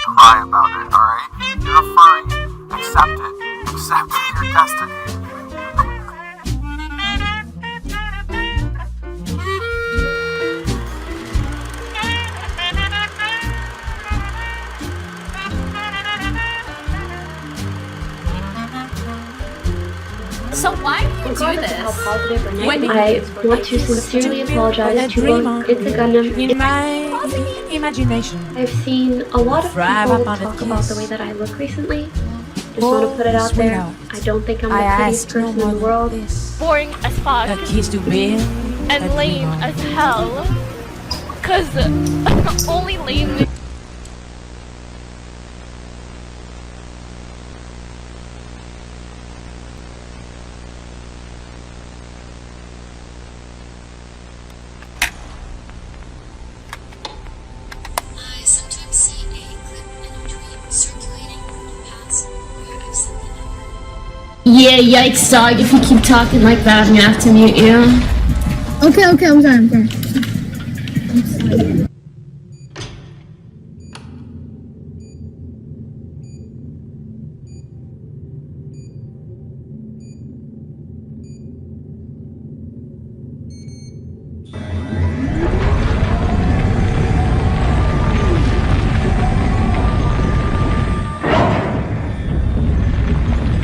cry about it, alright? You're a furry. Accept it. Accept your destiny. So why do you do this? How positive or negative I want to sincerely apologize to both It's a Gundam in my imagination. I've seen a lot of people talk about the way that I look recently. Just want to put it out there. I don't think I'm the prettiest person in the world. Boring as fuck. And lame as hell. Cause only lame. Yeah, yikes, dog. If you keep talking like that, I'm gonna have to mute you. Okay, I'm sorry.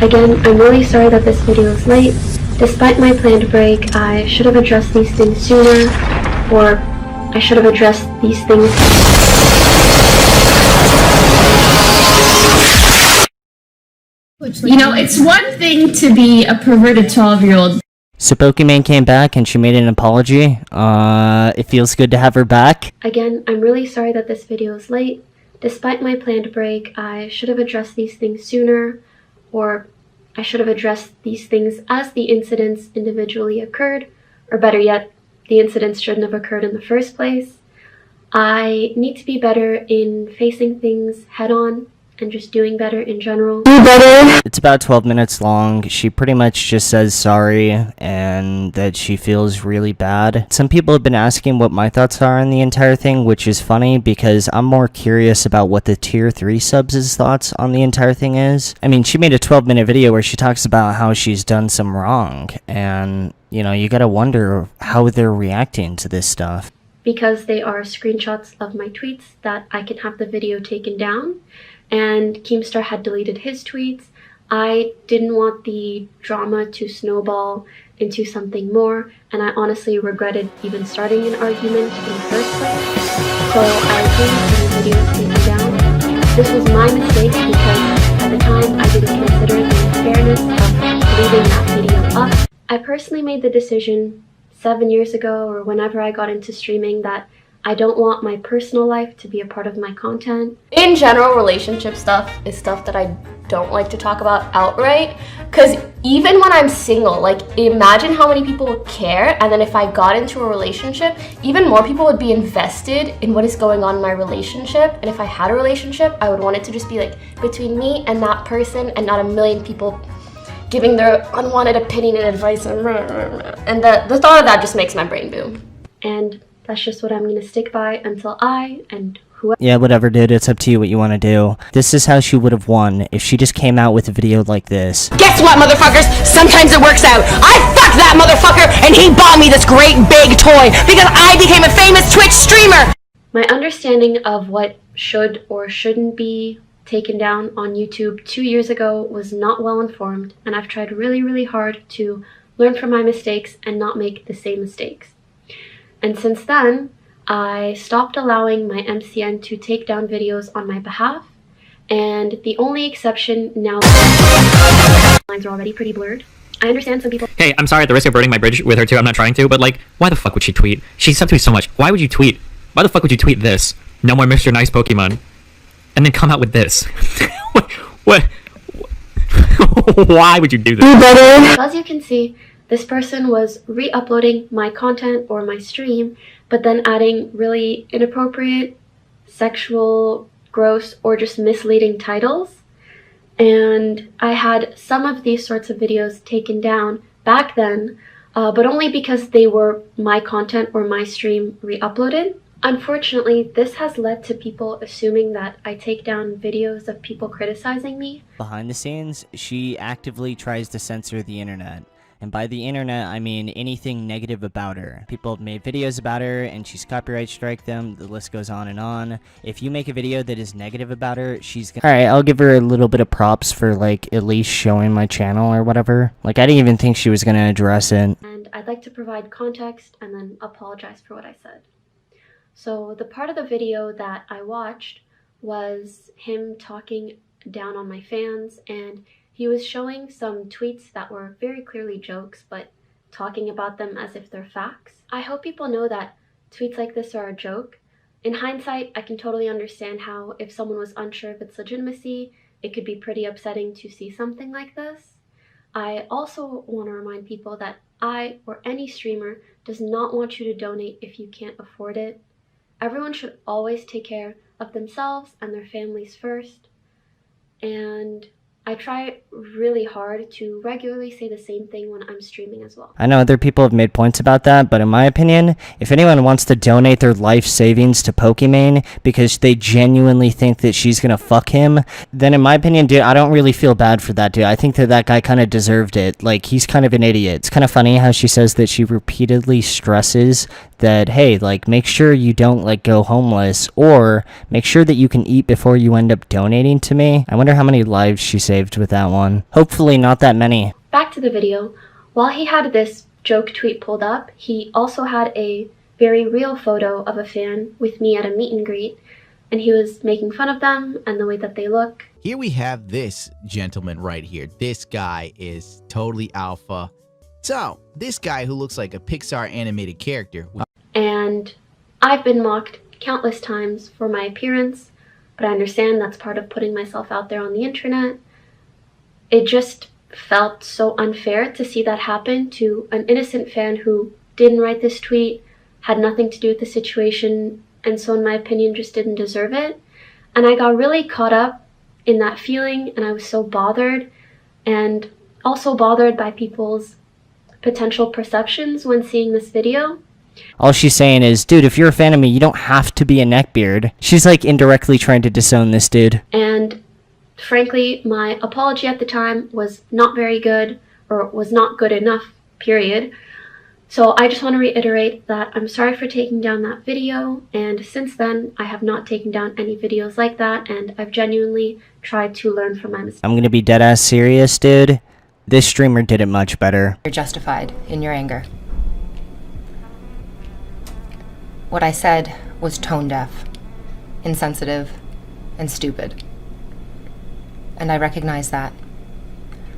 Again, I'm really sorry that this video is late. Despite my planned break, I should have addressed these things sooner, or I should have addressed these things. You know, it's one thing to be a perverted 12-year-old. So Pokimane came back and she made an apology. It feels good to have her back. Again, I'm really sorry that this video is late. Despite my planned break, I should have addressed these things sooner, or I should have addressed these things as the incidents individually occurred, or better yet, the incidents shouldn't have occurred in the first place. I need to be better in facing things head-on and just doing better in general. It's about 12 minutes long. She pretty much just says sorry and that she feels really bad. Some people have been asking what my thoughts are on the entire thing, which is funny because I'm more curious about what the tier 3 subs' thoughts on the entire thing is. I mean, she made a 12-minute video where she talks about how she's done some wrong, and, you know, you gotta wonder how they're reacting to this stuff. Because they are screenshots of my tweets that I can have the video taken down, and Keemstar had deleted his tweets. I didn't want the drama to snowball into something more, and I honestly regretted even starting an argument in the first place. So I agreed to the videos taken down. This was my mistake because at the time I didn't consider the fairness of leaving that video up. I personally made the decision 7 years ago, or whenever I got into streaming, that I don't want my personal life to be a part of my content. In general, relationship stuff is stuff that I don't like to talk about outright, because even when I'm single, like, imagine how many people would care, and then if I got into a relationship, even more people would be invested in what is going on in my relationship. And if I had a relationship, I would want it to just be like between me and that person, and not a million people giving their unwanted opinion and advice, and the thought of that just makes my brain boom. And that's just what I'm gonna stick by until I and whoever— Yeah, whatever, dude. It's up to you what you want to do. This is how she would have won if she just came out with a video like this. Guess what, motherfuckers? Sometimes it works out. I fucked that motherfucker, and he bought me this great big toy because I became a famous Twitch streamer. My understanding of what should or shouldn't be taken down on YouTube 2 years ago was not well informed, and I've tried really, really hard to learn from my mistakes and not make the same mistakes. And since then, I stopped allowing my MCN to take down videos on my behalf, and the only exception now— lines are already pretty blurred. I understand some people— Hey, I'm sorry at the risk of burning my bridge with her too, I'm not trying to, but like, why the fuck would she tweet? She subbed to me so much. Why would you tweet? Why the fuck would you tweet this? No more Mr. Nice Pokemon. And then come out with this. What? Why would you do this? As you can see, this person was re-uploading my content or my stream, but then adding really inappropriate, sexual, gross, or just misleading titles. And I had some of these sorts of videos taken down back then, but only because they were my content or my stream re-uploaded. Unfortunately, this has led to people assuming that I take down videos of people criticizing me. Behind the scenes, she actively tries to censor the internet. And by the internet, I mean anything negative about her. People have made videos about her and she's copyright strike them. The list goes on and on. If you make a video that is negative about her, she's gonna... Alright, I'll give her a little bit of props for, like, at least showing my channel or whatever. Like, I didn't even think she was gonna address it. And I'd like to provide context and then apologize for what I said. So the part of the video that I watched was him talking down on my fans, and he was showing some tweets that were very clearly jokes, but talking about them as if they're facts. I hope people know that tweets like this are a joke. In hindsight, I can totally understand how, if someone was unsure of its legitimacy, it could be pretty upsetting to see something like this. I also want to remind people that I, or any streamer, does not want you to donate if you can't afford it. Everyone should always take care of themselves and their families first. And I try really hard to regularly say the same thing when I'm streaming as well. I know other people have made points about that, but in my opinion, if anyone wants to donate their life savings to Pokimane because they genuinely think that she's gonna fuck him, then in my opinion, dude, I don't really feel bad for that dude. I think that that guy kind of deserved it. Like, he's kind of an idiot. It's kind of funny how she says that she repeatedly stresses that, hey, like, make sure you don't, like, go homeless, or make sure that you can eat before you end up donating to me. I wonder how many lives she saved with that one. Hopefully not that many. Back to the video. While he had this joke tweet pulled up, he also had a very real photo of a fan with me at a meet and greet, and he was making fun of them and the way that they look. Here we have this gentleman right here. This guy is totally alpha. So, this guy who looks like a Pixar animated character. And I've been mocked countless times for my appearance, but I understand that's part of putting myself out there on the internet. It just felt so unfair to see that happen to an innocent fan who didn't write this tweet, had nothing to do with the situation, and so in my opinion just didn't deserve it. And I got really caught up in that feeling, and I was so bothered, and also bothered by people's potential perceptions when seeing this video. All she's saying is, dude, if you're a fan of me, you don't have to be a neckbeard. She's like indirectly trying to disown this dude. And frankly, my apology at the time was not very good, or was not good enough, period. So I just want to reiterate that I'm sorry for taking down that video, and since then I have not taken down any videos like that, and I've genuinely tried to learn from my mistakes. I'm gonna be dead ass serious, dude. This streamer did it much better. You're justified in your anger. What I said was tone deaf, insensitive, and stupid. And I recognize that.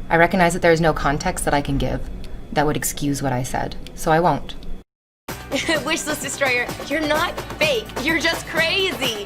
I recognize that there is no context that I can give that would excuse what I said, so I won't. Wishlist Destroyer, you're not fake, you're just crazy.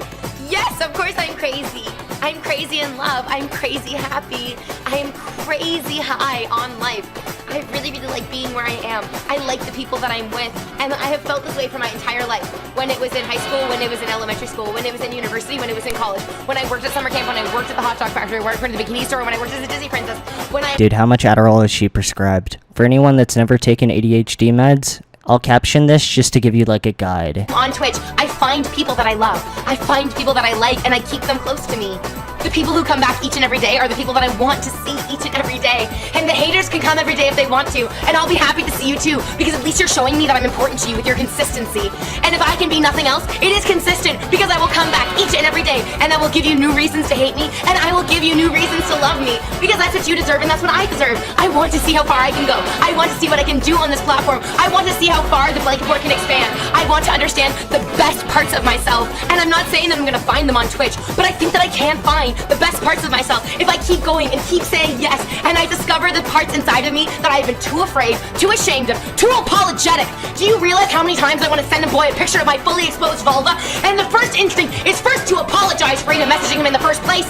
Yes, of course I'm crazy. I'm crazy in love, I'm crazy happy, I am crazy high on life. I really, really like being where I am. I like the people that I'm with, and I have felt this way for my entire life. When it was in high school, when it was in elementary school, when it was in university, when it was in college, when I worked at summer camp, when I worked at the hot dog factory, when I worked in the bikini store, when I worked as a Disney princess, when I... Dude, how much Adderall is she prescribed? For anyone that's never taken ADHD meds, I'll caption this just to give you like a guide. On Twitch, I find people that I love. I find people that I like, and I keep them close to me. The people who come back each and every day are the people that I want to see each and every day. And the haters can come every day if they want to, and I'll be happy to see you too, because at least you're showing me that I'm important to you with your consistency. And if I can be nothing else, it is consistent, because I will come back each and every day, and I will give you new reasons to hate me, and I will give you new reasons to love me, because that's what you deserve, and that's what I deserve. I want to see how far I can go. I want to see what I can do on this platform. I want to see how far the blanket board can expand. I want to understand the best parts of myself, and I'm not saying that I'm gonna find them on Twitch, but I think that I can find the best parts of myself if I keep going and keep saying yes, and I discover the parts inside of me that I've been too afraid, too ashamed of, too apologetic. Do you realize how many times I want to send a boy a picture of my fully exposed vulva, and the first instinct is first to apologize for even messaging him in the first place?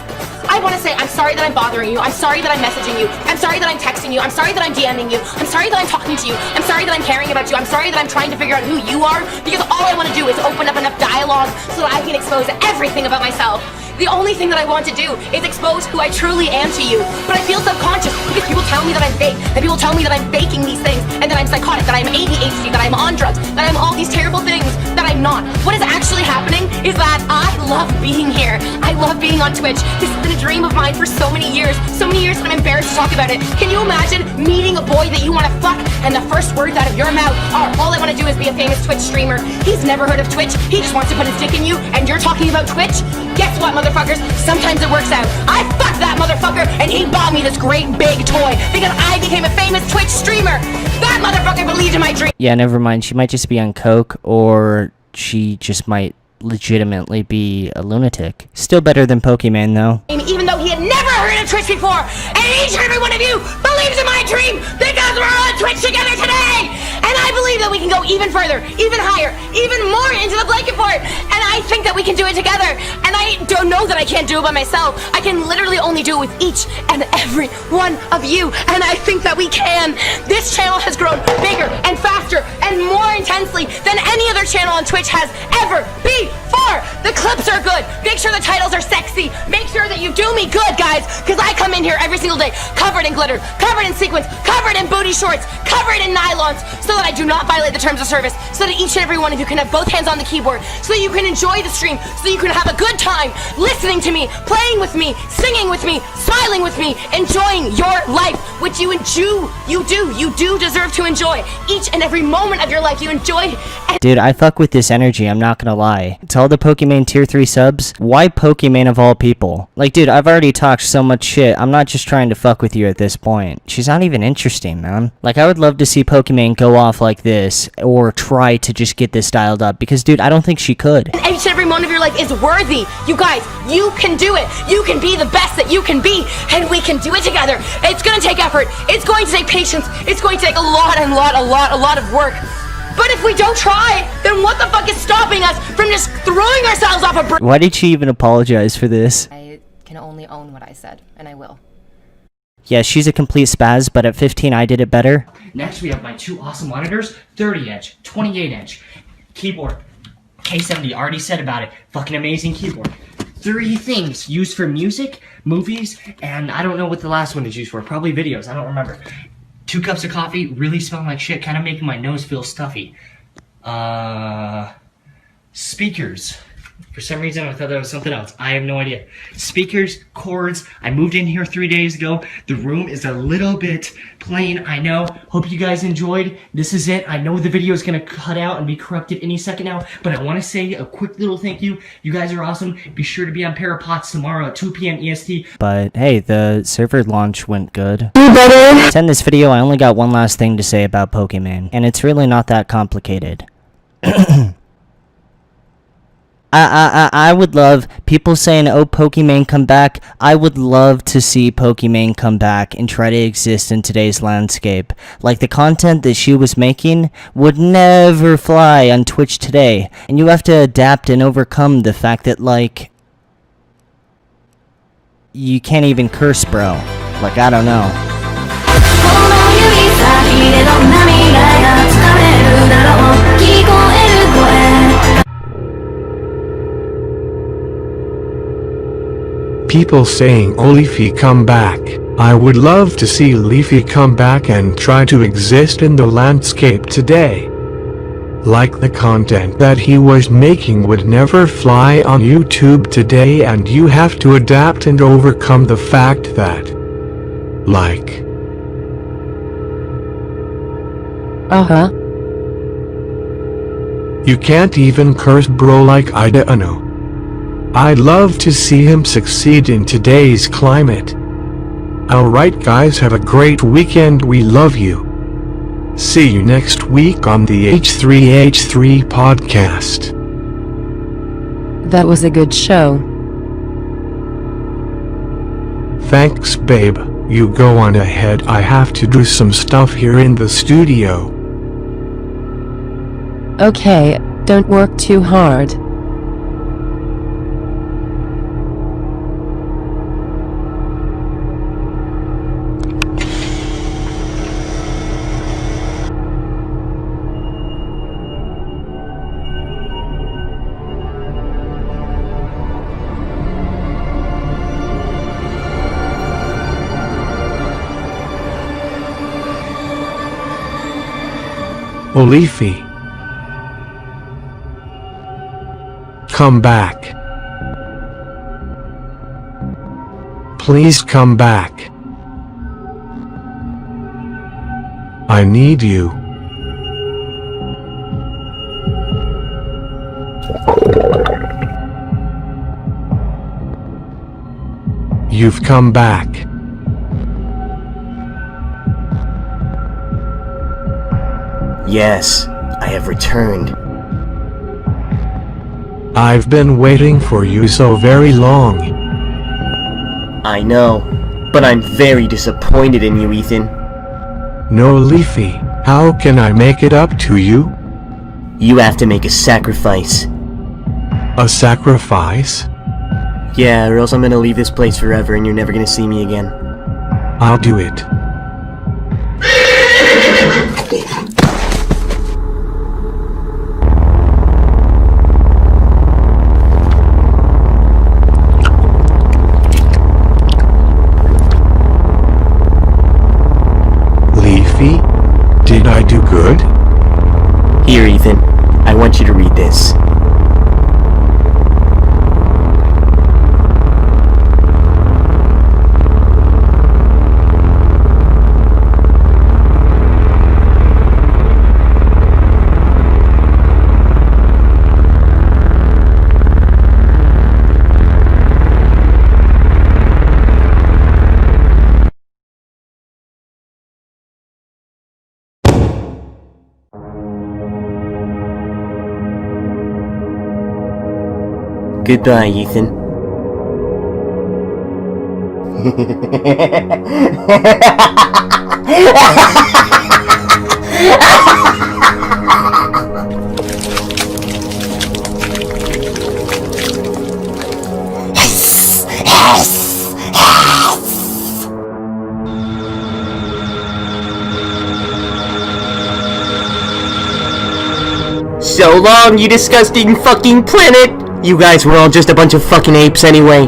I want to say, I'm sorry that I'm bothering you, I'm sorry that I'm messaging you, I'm sorry that I'm texting you, I'm sorry that I'm DMing you, I'm sorry that I'm talking to you, I'm sorry that I'm caring about you, I'm sorry that I'm trying to figure out who you are, because all I want to do is open up enough dialogue so that I can expose everything about myself. The only thing that I want to do is expose who I truly am to you. But I feel subconscious because people tell me that I'm fake, that people tell me that I'm faking these things, and that I'm psychotic, that I'm ADHD, that I'm on drugs, that I'm all these terrible things that I'm not. What is actually happening is that I love being here. I love being on Twitch. This has been a dream of mine for so many years that I'm embarrassed to talk about it. Can you imagine meeting a boy that you want to fuck and the first words out of your mouth are, all I want to do is be a famous Twitch streamer. He's never heard of Twitch. He just wants to put his dick in you, and you're talking about Twitch? Guess what, motherfuckers? Sometimes it works out. I fucked that motherfucker, and he bought me this great big toy because I became a famous Twitch streamer. That motherfucker believed in my dream. Yeah, never mind. She might just be on coke, or she just might legitimately be a lunatic. Still better than Pokimane, though. Even though he had never heard of Twitch before, and each and every one of you believes in my dream because we're on Twitch together today! And I believe that we can go even further, even higher, even more into the blanket fort, and I think that we can do it together. And I don't know that I can't do it by myself. I can literally only do it with each and every one of you, and I think that we can. This channel has grown bigger and faster and more intensely than any other channel on Twitch has ever before. The clips are good. Make sure the titles are sexy. Make sure that you do me good, guys, because I come in here every single day covered in glitter, covered in sequins, covered in booty shorts, covered in nylons, so that I do not violate the terms of service, so that each and every one of you can have both hands on the keyboard, so that you can enjoy the stream, so you can have a good time listening to me, playing with me, singing with me, smiling with me, enjoying your life, which you do deserve to enjoy. Each and every moment of your life you enjoy. Dude, I fuck with this energy, I'm not gonna lie. To all the Pokimane tier 3 subs, why Pokimane of all people? Like, dude, I've already talked so much shit, I'm not just trying to fuck with you at this point. She's not even interesting, man. Like, I would love to see Pokimane go off like this, or try to just get this dialed up, because, dude, I don't think she could. Each and every moment of your life is worthy. You guys, you can do it. You can be the best that you can be, and we can do it together. It's gonna take effort. It's going to take patience. It's going to take a lot of work. But if we don't try, then what the fuck is stopping us from just throwing ourselves off a bridge? Why did she even apologize for this? I can only own what I said, and I will. Yeah, she's a complete spaz, but at 15 I did it better. Next we have my two awesome monitors, 30-inch, 28-inch, keyboard, K70, already said about it, fucking amazing keyboard. 3 things used for music, movies, and I don't know what the last one is used for, probably videos, I don't remember. 2 cups of coffee, really smelling like shit, kind of making my nose feel stuffy. Speakers. For some reason I thought that was something else. I have no idea. Speakers, cords. I moved in here 3 days ago. The room is a little bit plain, I know. Hope you guys enjoyed. This is it. I know the video is gonna cut out and be corrupted any second now, but I want to say a quick little thank you. You guys are awesome. Be sure to be on Parapots tomorrow at 2 p.m. EST. But hey, the server launch went good. To end this video, I only got one last thing to say about Pokimane, and it's really not that complicated. I would love people saying, oh, Pokimane come back. I would love to see Pokimane come back and try to exist in today's landscape. Like, the content that she was making would never fly on Twitch today. And you have to adapt and overcome the fact that, like, you can't even curse, bro. Like, I don't know. People saying, oh, Leafy come back. I would love to see Leafy come back and try to exist in the landscape today. Like, the content that he was making would never fly on YouTube today, and you have to adapt and overcome the fact that, like, you can't even curse, bro, like I don't know. I'd love to see him succeed in today's climate. Alright guys, have a great weekend, we love you. See you next week on the H3H3 podcast. That was a good show. Thanks babe, you go on ahead, I have to do some stuff here in the studio. Okay, don't work too hard. Oh, Leafy. Come back. Please come back. I need you. You've come back. Yes, I have returned. I've been waiting for you so very long. I know, but I'm very disappointed in you, Ethan. No, Leafy, how can I make it up to you? You have to make a sacrifice. A sacrifice? Yeah, or else I'm gonna leave this place forever and you're never gonna see me again. I'll do it. Leafy, did I do good? Here, Ethan. I want you to read this. Goodbye, Ethan. So long, you disgusting fucking planet! You guys were all just a bunch of fucking apes anyway.